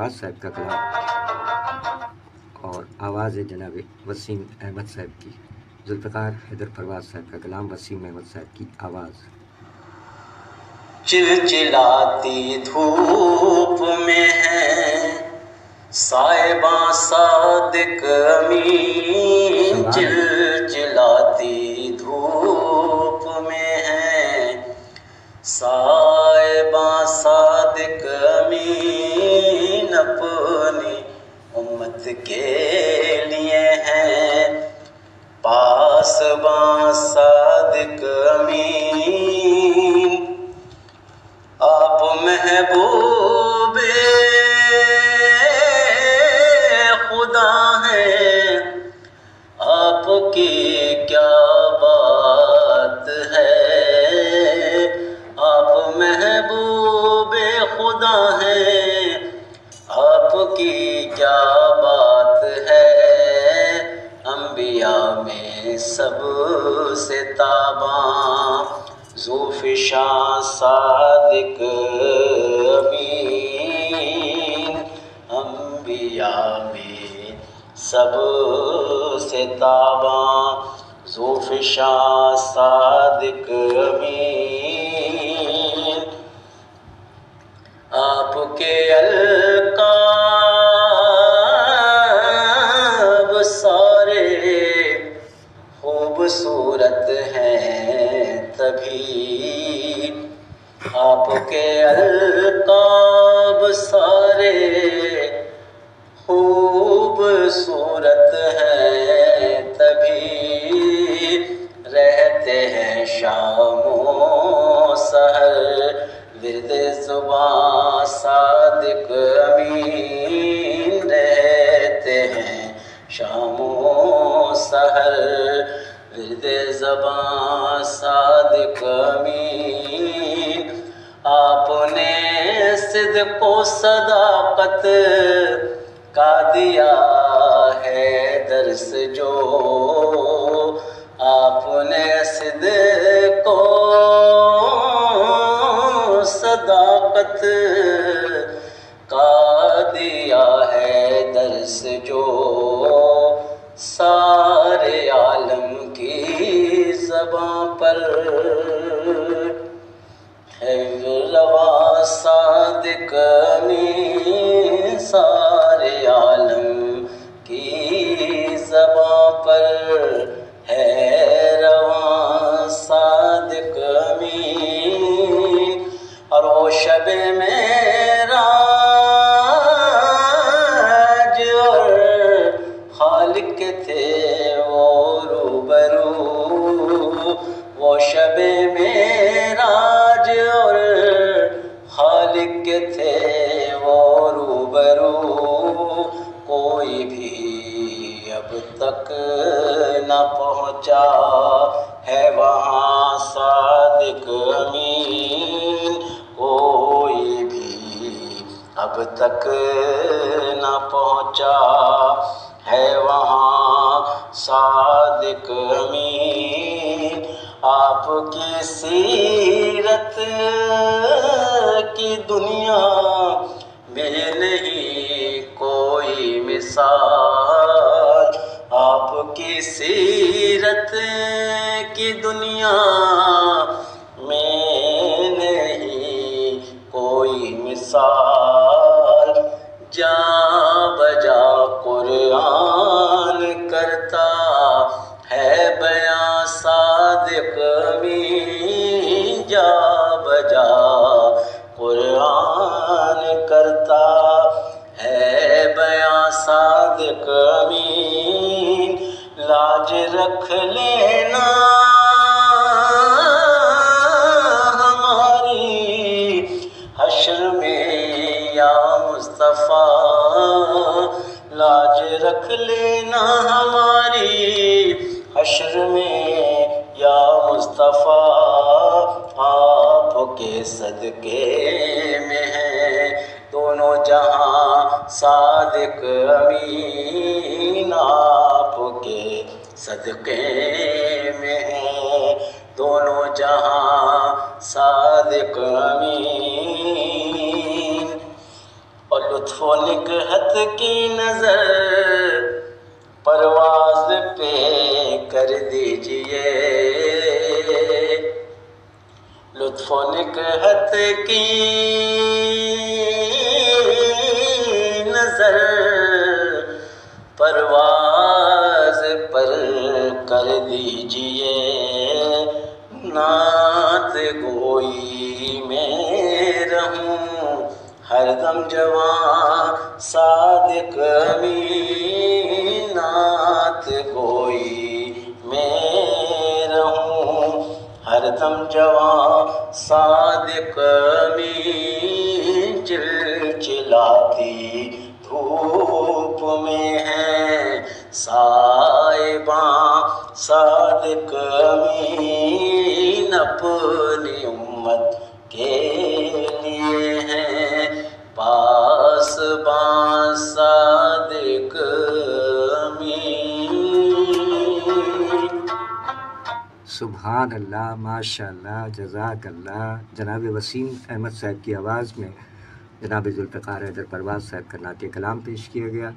परवाज़ साहब का कलाम और आवाज़ है जनाब वसीम अहमद साहब की। जुल्फ़िकार हैदर परवाज़ साहब का कलाम, वसीम अहमद साहब की आवाज़। चिलचिलाती धूप में है साहिबा सादिक अमीन, चिलचिलाती धूप में है साहिबा सादिक अमीन, अपनी उम्मत के लिए हैं पासबा सादिक अमीन। आप महबूबे खुदा हैं, आपकी क्या बात है, आप महबूबे खुदा हैं, आपकी क्या बात है। अंबिया में सबसे ताबा ज़ुल्फ़िशा सादिक अमीन, अंबिया में सबसे ताबा ज़ुल्फ़िशा सादिक अमीन। आपके अलकाब सारे खूबसूरत हैं तभी, आपके अलकाब सारे खूबसूरत हैं तभी, रहते हैं शामो सहर विर्द ज़ुबां सादिक अमीन, रहते हैं शामो सहर विर्द ज़ुबां सादिक अमीन। आपने सिद्क़ व सदाक़त का दिया है दर्स जो, आपने सिद्क़ व सदाक़त का दिया है दर्स जो, सारे आलम की ज़बां पर है रवा सादिक अमीन, सारे आलम की ज़बां पर है रवा सादिक अमीन। और वो शब मेराज और खालिक थे वो रूबरू, वो शब मेराज और खालिक थे वो रूबरू, कोई भी अब तक न पहुँचा है वहाँ सादिक अमीन, कोई भी अब तक न पहुँचा है वहाँ सादिक अमीन। आपकी सीरत की दुनिया में नहीं कोई मिसाल, आपकी सीरत की दुनिया में नहीं कोई मिसाल। जा बजा कुरान करता है बयां सादिक अमीन, जा बजा कुरान करता है बयां सादिक अमीन। लाज रख लेना हमारी हश्र में या मुस्तफ़ा, लाज रख लेना हमारी हश्र में या मुस्तफ़ा, आपके सदके में है दोनों जहां सादिक अमीन, आपके सदके में है दोनों जहां सादिक अमीन। और लुत्फ़ व نکہت کی نظر پرواز پہ کر دیجئے، لطف و نکہت کی نظر پرواز پر کر دیجئے، نعت گوئی میں رہوں ہر دم جواں صادق امین، نعت گوئی میں رہوں ہر دم جواں صادق امین، چلچلاتی دھوپ میں ہیں سائباں صادق امین، اپنی امت کے لیے ہیں پاسباں صادق امین۔ سبحان اللہ، ماشاء اللہ، جزاک اللہ۔ جناب وسیم احمد صاحب کی آواز میں جناب ذوالفقار حیدر پروازصاحب کا نعت کلام پیش کیا گیا۔